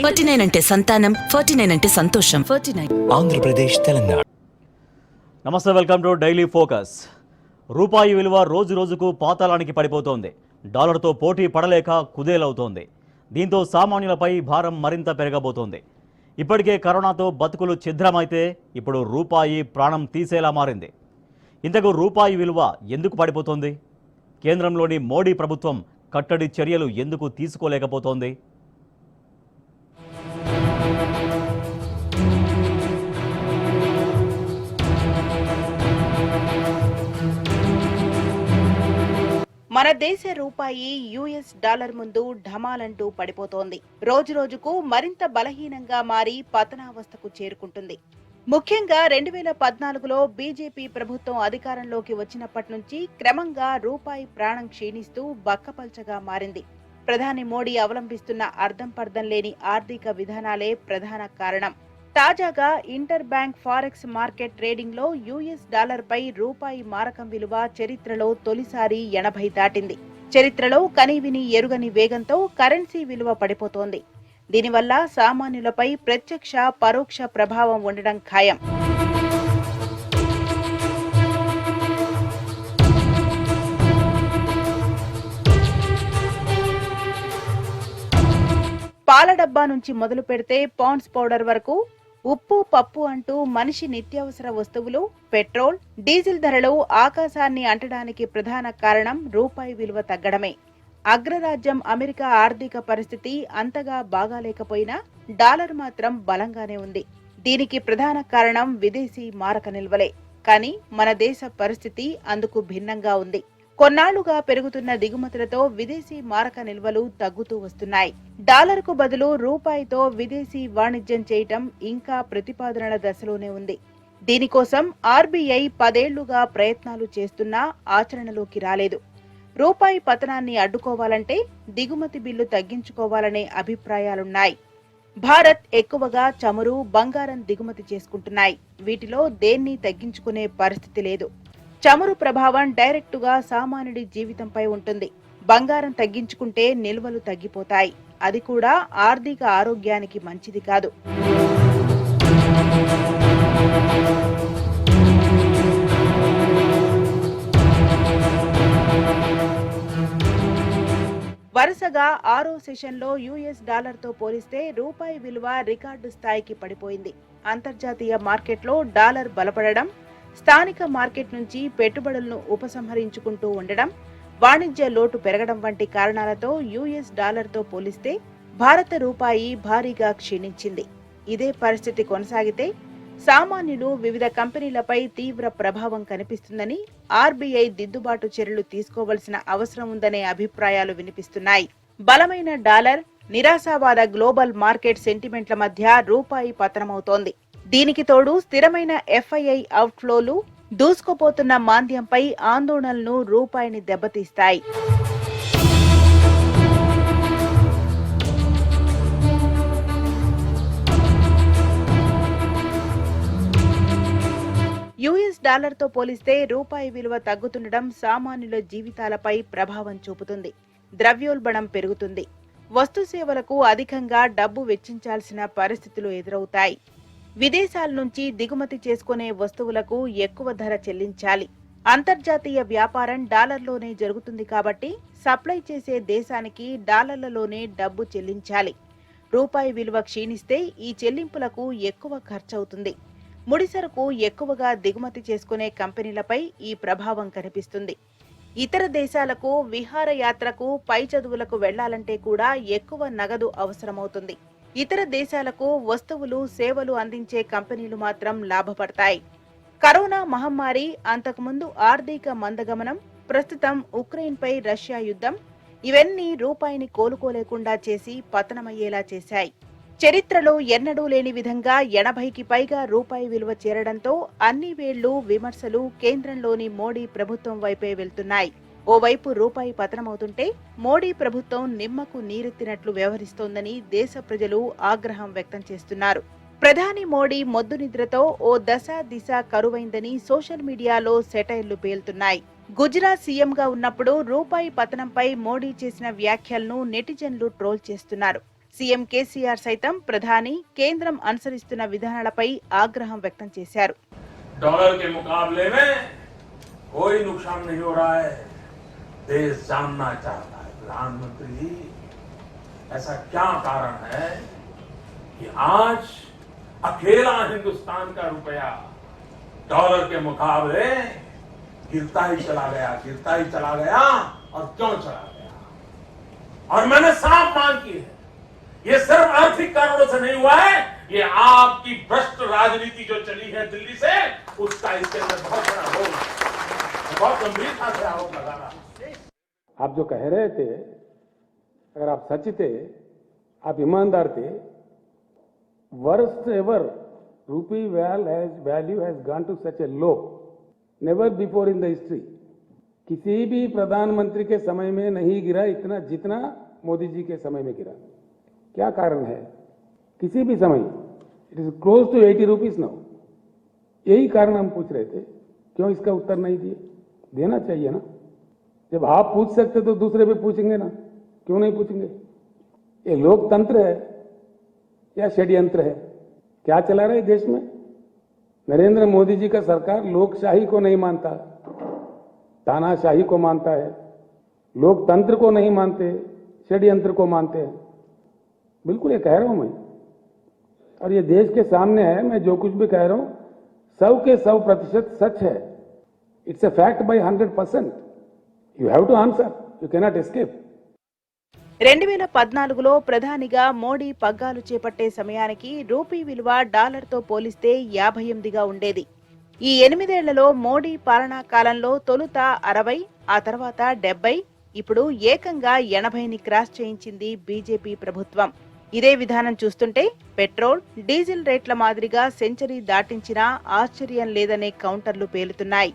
49 అంటే సంతానం, 49 అంటే సంతోషం. 49 ఆంధ్రప్రదేశ్, తెలంగాణ. నమస్తే, వెల్కమ్ టు డైలీ ఫోకస్. రూపాయి విలువ రోజు రోజుకు పాతాళానికి పడిపోతోంది. డాలర్తో పోటీ పడలేక కుదేలవుతోంది. దీంతో సామాన్యులపై భారం మరింత పెరగబోతోంది. ఇప్పటికే కరోనాతో బతుకులు ఛిద్రమైతే ఇప్పుడు రూపాయి ప్రాణం తీసేలా మారింది. ఇంతకు రూపాయి విలువ ఎందుకు పడిపోతోంది? కేంద్రంలోని మోడీ ప్రభుత్వం కట్టడి చర్యలు ఎందుకు తీసుకోలేకపోతోంది? మన దేశ రూపాయి యుఎస్ డాలర్ ముందు ఢమాలంటూ పడిపోతోంది. రోజు రోజుకు మరింత బలహీనంగా మారి పతనావస్థకు చేరుకుంటుంది. ముఖ్యంగా 2014లో బీజేపీ ప్రభుత్వం అధికారంలోకి వచ్చినప్పటి నుంచి క్రమంగా రూపాయి ప్రాణం క్షీణిస్తూ బక్కపల్చగా మారింది. ప్రధాని మోడీ అవలంబిస్తున్న అర్థం పర్థం లేని ఆర్థిక విధానాలే ప్రధాన కారణం. తాజాగా inter bank forex market trading లో యుఎస్ డాలర్ పై రూపాయి మారకం విలువ చరిత్రలో తొలిసారి 80 దాటింది. చరిత్రలో కనీవిని ఎరుగని వేగంతో కరెన్సీ విలువ పడిపోతోంది. దీనివల్ల సామాన్యులపై ప్రత్యక్ష పరోక్ష ప్రభావం ఉండడం ఖాయం. పాల డబ్బా నుంచి మొదలు పెడితే పాండ్స్ పౌడర్ వరకు ఉప్పు పప్పు అంటూ మనిషి నిత్యావసర వస్తువులు, పెట్రోల్, డీజిల్ ధరలు ఆకాశాన్ని అంటడానికి ప్రధాన కారణం రూపాయి విలువ తగ్గడమే. అగ్రరాజ్యం అమెరికా ఆర్థిక పరిస్థితి అంతగా బాగాలేకపోయినా డాలర్ మాత్రం బలంగానే ఉంది. దీనికి ప్రధాన కారణం విదేశీ మారక నిల్వలే. కానీ మన దేశ పరిస్థితి అందుకు భిన్నంగా ఉంది. కొన్నాళ్లుగా పెరుగుతున్న దిగుమతులతో విదేశీ మారక నిల్వలు తగ్గుతూ వస్తున్నాయి. డాలర్కు బదులు రూపాయితో విదేశీ వాణిజ్యం చేయటం ఇంకా ప్రతిపాదనల దశలోనే ఉంది. దీనికోసం ఆర్బీఐ 10 ఏళ్లుగా ప్రయత్నాలు చేస్తున్నా ఆచరణలోకి రాలేదు. రూపాయి పతనాన్ని అడ్డుకోవాలంటే దిగుమతి బిల్లు తగ్గించుకోవాలనే అభిప్రాయాలున్నాయి. భారత్ ఎక్కువగా చమురు, బంగారం దిగుమతి చేసుకుంటున్నాయి. వీటిలో దేన్ని తగ్గించుకునే పరిస్థితి లేదు. చమురు ప్రభావం డైరెక్టుగా సామాన్యుడి జీవితంపై ఉంటుంది. బంగారం తగ్గించుకుంటే నిల్వలు తగ్గిపోతాయి. అది కూడా ఆర్థిక ఆరోగ్యానికి మంచిది కాదు. వరుసగా 6వ సెషన్లో యుఎస్ డాలర్తో పోలిస్తే రూపాయి విలువ రికార్డు స్థాయికి పడిపోయింది. అంతర్జాతీయ మార్కెట్లో డాలర్ బలపడడం, స్థానిక మార్కెట్ నుంచి పెట్టుబడులను ఉపసంహరించుకుంటూ ఉండడం, వాణిజ్య లోటు పెరగడం వంటి కారణాలతో యుఎస్ డాలర్తో పోలిస్తే భారత రూపాయి భారీగా క్షీణించింది. ఇదే పరిస్థితి కొనసాగితే సామాన్యులు, వివిధ కంపెనీలపై తీవ్ర ప్రభావం కనిపిస్తుందని ఆర్బీఐ దిద్దుబాటు చర్యలు తీసుకోవాల్సిన అవసరం ఉందనే అభిప్రాయాలు వినిపిస్తున్నాయి. బలమైన డాలర్, నిరాశావాద గ్లోబల్ మార్కెట్ సెంటిమెంట్ల మధ్య రూపాయి పతనమవుతోంది. దీనికి తోడు స్థిరమైన ఎఫ్ఐఐ అవుట్ఫ్లోలు, దూసుకుపోతున్న మాంద్యంపై ఆందోళనలు రూపాయిని దెబ్బతీస్తాయి. యుఎస్ డాలర్తో పోలిస్తే రూపాయి విలువ తగ్గుతుండడం సామాన్యుల జీవితాలపై ప్రభావం చూపుతుంది. ద్రవ్యోల్బణం పెరుగుతుంది. వస్తు సేవలకు అధికంగా డబ్బు వెచ్చించాల్సిన పరిస్థితులు ఎదురవుతాయి. విదేశాల నుంచి దిగుమతి చేసుకునే వస్తువులకు ఎక్కువ ధర చెల్లించాలి. అంతర్జాతీయ వ్యాపారం డాలర్లోనే జరుగుతుంది కాబట్టి సప్లై చేసే దేశానికి డాలర్లలోనే డబ్బు చెల్లించాలి. రూపాయి విలువ క్షీణిస్తే ఈ చెల్లింపులకు ఎక్కువ ఖర్చవుతుంది. ముడిసరుకు ఎక్కువగా దిగుమతి చేసుకునే కంపెనీలపై ఈ ప్రభావం కనిపిస్తుంది. ఇతర దేశాలకు విహారయాత్రకు, పై చదువులకు వెళ్లాలంటే కూడా ఎక్కువ నగదు అవసరమవుతుంది. ఇతర దేశాలకు వస్తువులు, సేవలు అందించే కంపెనీలు మాత్రం లాభపడతాయి. కరోనా మహమ్మారి, అంతకుముందు ఆర్థిక మందగమనం, ప్రస్తుతం ఉక్రెయిన్పై రష్యా యుద్ధం ఇవన్నీ రూపాయిని కోలుకోలేకుండా చేసి పతనమయ్యేలా చేశాయి. చరిత్రలో ఎన్నడూ లేని విధంగా 80కి పైగా రూపాయి విలువ చేరడంతో అన్ని వేళ్లు, విమర్శలు కేంద్రంలోని మోడీ ప్రభుత్వం వైపే వెళ్తున్నాయి. ఓవైపు రూపాయి పతనమవుతుంటే మోడీ ప్రభుత్వం నిమ్మకు నీరెత్తినట్లు వ్యవహరిస్తోందని దేశ ప్రజలు ఆగ్రహం వ్యక్తం చేస్తున్నారు. ప్రధాని మోడీ మొద్దు నిద్రతో ఓ దశ దిశ కరువైందని సోషల్ మీడియాలో సెటైర్లు పేలుతున్నాయి. గుజరాత్ సీఎంగా ఉన్నప్పుడు రూపాయి పతనంపై మోడీ చేసిన వ్యాఖ్యలను నెటిజన్లు ట్రోల్ చేస్తున్నారు. సీఎం కేసీఆర్ సైతం ప్రధాని కేంద్రం అనుసరిస్తున్న విధానాలపై ఆగ్రహం వ్యక్తం చేశారు. डॉलर के मुकाबले में कोई नुकसान नहीं हो रहा है. देश जानना चाहता है प्रधानमंत्री जी ऐसा क्या कारण है कि आज अकेला हिंदुस्तान का रुपया डॉलर के मुकाबले गिरता ही चला गया और क्यों चला गया. और मैंने साफ मांग की है, ये सिर्फ आर्थिक कारणों से नहीं हुआ है, ये आपकी भ्रष्ट राजनीति जो चली है दिल्ली से, उसका इसके अंदर बहुत बड़ा रोल है. बहुत गंभीरता से आरोप लगा रहा. आप जो कह रहे थे, अगर आप सच थे, आप ईमानदार थे, worst ever rupee value has gone to such a low, never before in the history. किसी भी प्रधानमंत्री के समय में नहीं गिरा इतना जितना मोदी जी के समय में गिरा. क्या कारण है? किसी भी समय it is close to 80 rupees now. यही कारण हम पूछ रहे थे, क्यों इसका उत्तर नहीं दिए? देना चाहिए ना. जब आप पूछ सकते तो दूसरे भी पूछेंगे ना, क्यों नहीं पूछेंगे? ये लोकतंत्र है या षड्यंत्र है? क्या चला रहा है देश में? नरेंद्र मोदी जी का सरकार लोकशाही को नहीं मानता, तानाशाही को मानता है, लोकतंत्र को नहीं मानते, षड्यंत्र को मानते हैं. बिल्कुल ये कह रहा हूं मैं, और ये देश के सामने है. मैं जो कुछ भी कह रहा हूं 100% सच है. It's a fact by 100%. You have to answer, you cannot escape. 2014లో ప్రధానిగా మోడీ పగ్గాలు చేపట్టే సమయానికి రూపీ విలువ డాలర్తో పోలిస్తే 58గా ఉండేది. ఈ 8 ఏళ్లలో మోడీ పాలనా కాలంలో తొలుత 60, ఆ తర్వాత 70, ఇప్పుడు ఏకంగా 80ని క్రాస్ చేయించింది బీజేపీ ప్రభుత్వం. ఇదే విధానం చూస్తుంటే పెట్రోల్, డీజిల్ రేట్ల మాదిరిగా సెంచరీ దాటించినా ఆశ్చర్యం లేదనే కౌంటర్లు పేలుతున్నాయి.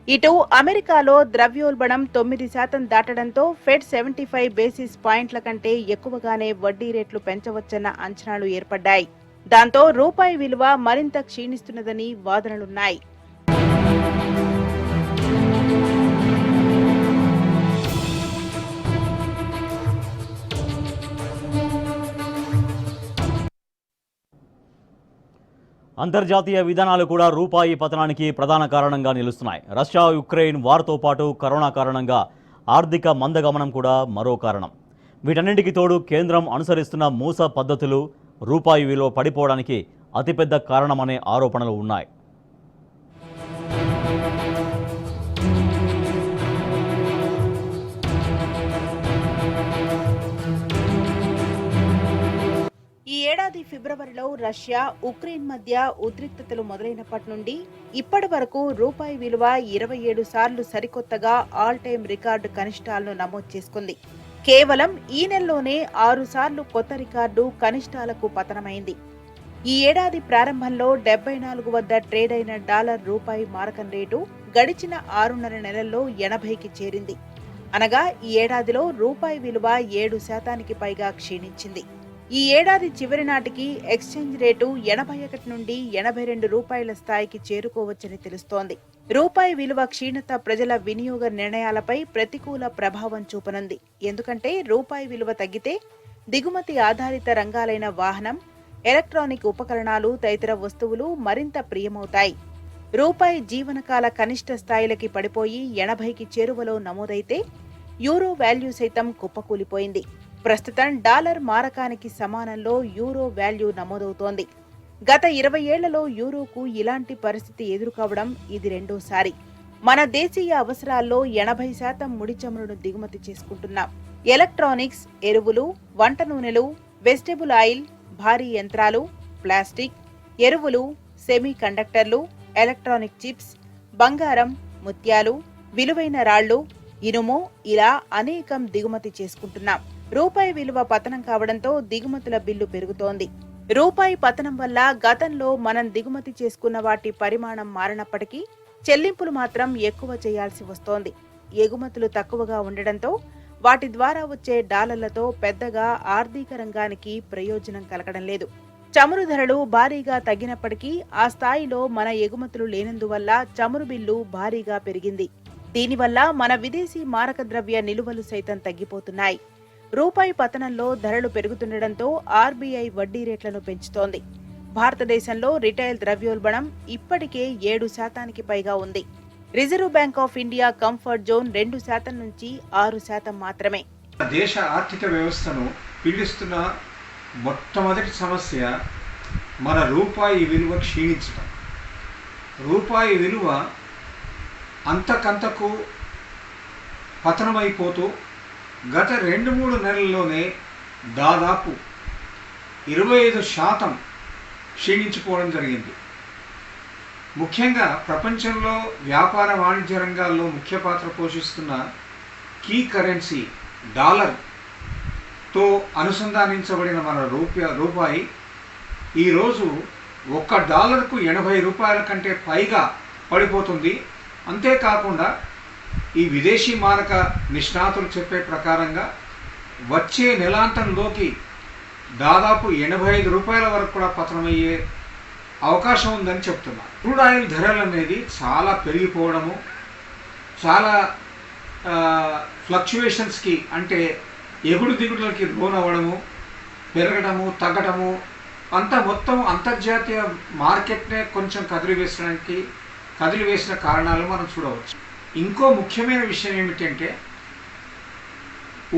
ఇటు అమెరికాలో ద్రవ్యోల్బణం 9% దాటడంతో ఫెడ్ 75 బేసిస్ పాయింట్ల కంటే ఎక్కువగానే వడ్డీ రేట్లు పెంచవచ్చన్న అంచనాలు ఏర్పడ్డాయి. దాంతో రూపాయి విలువ మరింత క్షీణిస్తున్నదని వాదనలున్నాయి. అంతర్జాతీయ విధానాలు కూడా రూపాయి పతనానికి ప్రధాన కారణంగా నిలుస్తున్నాయి. రష్యా యుక్రెయిన్ వార్తో పాటు కరోనా కారణంగా ఆర్థిక మందగమనం కూడా మరో కారణం. వీటన్నింటికి తోడు కేంద్రం అనుసరిస్తున్న మూస పద్ధతులు రూపాయి విలువ పడిపోవడానికి అతిపెద్ద కారణమనే ఆరోపణలు ఉన్నాయి. ఈ ఏడాది ఫిబ్రవరిలో రష్యా, ఉక్రెయిన్ మధ్య ఉద్రిక్తతలు మొదలైనప్పటి నుండి ఇప్పటి వరకు రూపాయి విలువ 27 సార్లు సరికొత్తగా ఆల్ టైమ్ రికార్డు కనిష్టాలను నమోదు చేసుకుంది. కేవలం ఈ నెలలోనే 6 సార్లు కొత్త రికార్డు కనిష్టాలకు పతనమైంది. ఈ ఏడాది ప్రారంభంలో 74 వద్ద ట్రేడ్ అయిన డాలర్ రూపాయి మారకం రేటు గడిచిన 6.5 నెలల్లో 80కి చేరింది. అనగా ఈ ఏడాదిలో రూపాయి విలువ 7% పైగా క్షీణించింది. ఈ ఏడాది చివరి నాటికి ఎక్స్చేంజ్ రేటు 81 నుండి 82 రూపాయల స్థాయికి చేరుకోవచ్చని తెలుస్తోంది. రూపాయి విలువ క్షీణత ప్రజల వినియోగ నిర్ణయాలపై ప్రతికూల ప్రభావం చూపనుంది. ఎందుకంటే రూపాయి విలువ తగ్గితే దిగుమతి ఆధారిత రంగాలైన వాహనం, ఎలక్ట్రానిక్ ఉపకరణాలు తదితర వస్తువులు మరింత ప్రియమవుతాయి. రూపాయి జీవనకాల కనిష్ట స్థాయిలకి పడిపోయి 80కి చేరువలో నమోదైతే యూరో వాల్యూ సైతం కుప్పకూలిపోయింది. ప్రస్తుతం డాలర్ మారకానికి సమానంలో యూరో వాల్యూ నమోదవుతోంది. గత 20 ఏళ్లలో యూరోకు ఇలాంటి పరిస్థితి ఎదురుకావడం ఇది రెండోసారి. మన దేశీయ అవసరాల్లో 80% ముడి చమురును దిగుమతి చేసుకుంటున్నాం. ఎలక్ట్రానిక్స్, ఎరువులు, వంట నూనెలు, వెజిటబుల్ ఆయిల్, భారీ యంత్రాలు, ప్లాస్టిక్, ఎరువులు, సెమీ కండక్టర్లు, ఎలక్ట్రానిక్ చిప్స్, బంగారం, ముత్యాలు, విలువైన రాళ్లు, ఇనుము ఇలా అనేకం దిగుమతి చేసుకుంటున్నాం. రూపాయి విలువ పతనం కావడంతో దిగుమతుల బిల్లు పెరుగుతోంది. రూపాయి పతనం వల్ల గతంలో మనం దిగుమతి చేసుకున్న వాటి పరిమాణం మారినప్పటికీ చెల్లింపులు మాత్రం ఎక్కువ చేయాల్సి వస్తోంది. ఎగుమతులు తక్కువగా ఉండడంతో వాటి ద్వారా వచ్చే డాలర్లతో పెద్దగా ఆర్థిక రంగానికి ప్రయోజనం కలగడం లేదు. చమురు ధరలు భారీగా తగ్గినప్పటికీ ఆ స్థాయిలో మన ఎగుమతులు లేనందువల్ల చమురు బిల్లు భారీగా పెరిగింది. దీనివల్ల మన విదేశీ మారక ద్రవ్య నిలువలు సైతం తగ్గిపోతున్నాయి. రూపాయి పతనంలో ధరలు పెరుగుతుండటంతో ఆర్బీఐ వడ్డీ రేట్లను పెంచుతోంది. భారతదేశంలో రిటైల్ ద్రవ్యోల్బణం ఇప్పటికే 7% పైగా ఉంది. Reserve bank of India comfort zone 2% నుంచి 6% మాత్రమే. దేశ ఆర్థిక వ్యవస్థను పీడిస్తున్న మొట్టమొదటి సమస్య మన రూపాయి విలువ క్షీణించడం. రూపాయి విలువ అంతకంతకు పతనమైపోతూ గత 2-3 నెలల్లోనే దాదాపు 25% క్షీణించిపోవడం జరిగింది. ముఖ్యంగా ప్రపంచంలో వ్యాపార వాణిజ్య రంగాల్లో ముఖ్య పాత్ర పోషిస్తున్న కీ కరెన్సీ డాలర్తో అనుసంధానించబడిన మన రూపాయి ఈరోజు $1కు 80 రూపాయల కంటే పైగా పడిపోతుంది. అంతేకాకుండా ఈ విదేశీ మారక నిష్ణాతులు చెప్పే ప్రకారంగా వచ్చే నెలాంతంలోకి దాదాపు 85 రూపాయల వరకు కూడా పతనమయ్యే అవకాశం ఉందని చెప్తున్నారు. క్రూడ్ ఆయిల్ ధరలు అనేది చాలా పెరిగిపోవడము, చాలా ఫ్లక్చువేషన్స్కి అంటే ఎగుడు దిగుడులకి లోనవ్వడము, పెరగడము, తగ్గడము అంతా మొత్తం అంతర్జాతీయ మార్కెట్నే కొంచెం కదిలివేసిన కారణాలు మనం చూడవచ్చు. ఇంకో ముఖ్యమైన విషయం ఏమిటంటే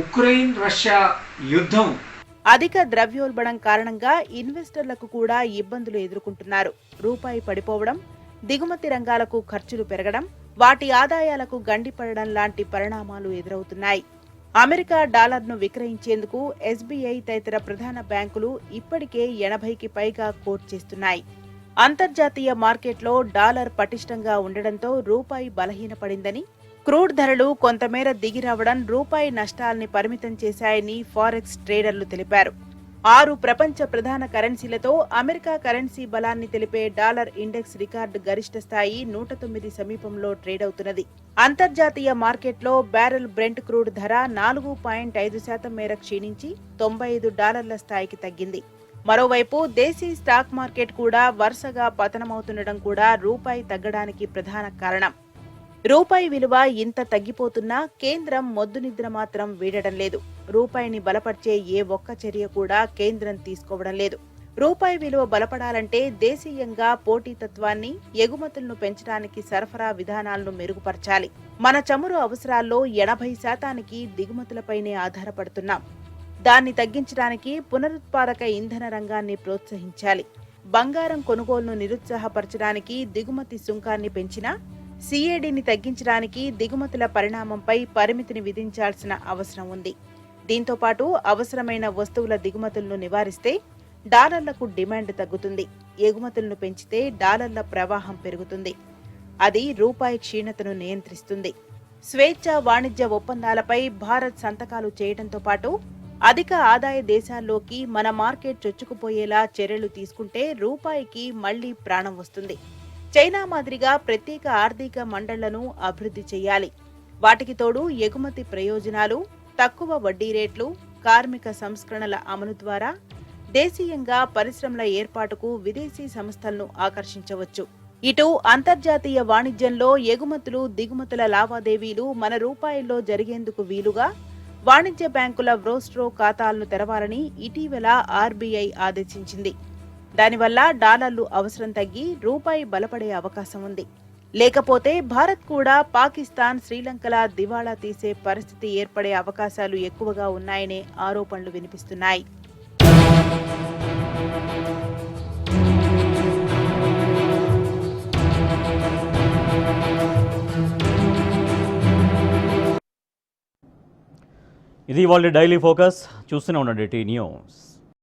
ఉక్రెయిన్ రష్యా యుద్ధం అధిక ద్రవ్యోల్బణం కారణంగా ఇన్వెస్టర్లకు కూడా ఇబ్బందులు ఎదుర్కొంటున్నారు. రూపాయి పడిపోవడం, దిగుమతి రంగాలకు ఖర్చులు పెరగడం, వాటి ఆదాయాలకు గండిపడడం లాంటి పరిణామాలు ఎదురవుతున్నాయి. అమెరికా డాలర్ను విక్రయించేందుకు ఎస్బీఐ తదితర ప్రధాన బ్యాంకులు ఇప్పటికే 80కి పైగా కోట్ చేస్తున్నాయి. అంతర్జాతీయ మార్కెట్లో డాలర్ పటిష్టంగా ఉండడంతో రూపాయి బలహీనపడిందని, క్రూడ్ ధరలు కొంతమేర దిగిరావడం రూపాయి నష్టాల్ని పరిమితం చేశాయని ఫారెక్స్ ట్రేడర్లు తెలిపారు. 6 ప్రపంచ ప్రధాన కరెన్సీలతో అమెరికా కరెన్సీ బలాన్ని తెలిపే డాలర్ ఇండెక్స్ రికార్డు గరిష్ట స్థాయి 109 సమీపంలో ట్రేడ్ అవుతున్నది. అంతర్జాతీయ మార్కెట్లో బ్యారెల్ బ్రెంట్ క్రూడ్ ధర 4.5% మేర క్షీణించి $95 స్థాయికి తగ్గింది. మరోవైపు దేశీ స్టాక్ మార్కెట్ కూడా వరుసగా పతనమవుతుండడం కూడా రూపాయి తగ్గడానికి ప్రధాన కారణం. రూపాయి విలువ ఇంత తగ్గిపోతున్నా కేంద్రం మొద్దునిద్ర మాత్రం వీడడం లేదు. రూపాయిని బలపర్చే ఏ ఒక్క చర్య కూడా కేంద్రం తీసుకోవడం లేదు. రూపాయి విలువ బలపడాలంటే దేశీయంగా పోటీతత్వాన్ని, ఎగుమతులను పెంచడానికి సరఫరా విధానాలను మెరుగుపరచాలి. మన చమురు అవసరాల్లో 80% దిగుమతులపైనే ఆధారపడుతున్నాం. దాన్ని తగ్గించడానికి పునరుత్పాదక ఇంధన రంగాన్ని ప్రోత్సహించాలి. బంగారం కొనుగోలును నిరుత్సాహపరచడానికి దిగుమతి సుంకాన్ని పెంచినా, సిఏడిని తగ్గించడానికి దిగుమతుల పరిణామంపై పరిమితిని విధించాల్సిన అవసరం ఉంది. దీంతో పాటు అవసరమైన వస్తువుల దిగుమతులను నివారిస్తే డాలర్లకు డిమాండ్ తగ్గుతుంది. ఎగుమతులను పెంచితే డాలర్ల ప్రవాహం పెరుగుతుంది. అది రూపాయి క్షీణతను నియంత్రిస్తుంది. స్వేచ్ఛ వాణిజ్య ఒప్పందాలపై భారత్ సంతకాలు చేయడంతో పాటు అధిక ఆదాయ దేశాల్లోకి మన మార్కెట్ చొచ్చుకుపోయేలా చర్యలు తీసుకుంటే రూపాయికి మళ్లీ ప్రాణం వస్తుంది. చైనా మాదిరిగా ప్రత్యేక ఆర్థిక మండళ్లను అభివృద్ధి చేయాలి. వాటికి తోడు ఎగుమతి ప్రయోజనాలు, తక్కువ వడ్డీ రేట్లు, కార్మిక సంస్కరణల అమలు ద్వారా దేశీయంగా పరిశ్రమల ఏర్పాటుకు విదేశీ సంస్థలను ఆకర్షించవచ్చు. ఇటు అంతర్జాతీయ వాణిజ్యంలో ఎగుమతులు, దిగుమతుల లావాదేవీలు మన రూపాయల్లో జరిగేందుకు వీలుగా వాణిజ్య బ్యాంకుల వ్రోస్ట్రో ఖాతాలను తెరవాలని ఇటీవల ఆర్బీఐ ఆదేశించింది. దానివల్ల డాలర్లు అవసరం తగ్గి రూపాయి బలపడే అవకాశం ఉంది. లేకపోతే భారత్ కూడా పాకిస్తాన్, శ్రీలంకల దివాళా తీసే పరిస్థితి ఏర్పడే అవకాశాలు ఎక్కువగా ఉన్నాయనే ఆరోపణలు వినిపిస్తున్నాయి. ఇది వాళ్ళ డైలీ ఫోకస్. చూస్తూనే ఉండండి టీ న్యూస్.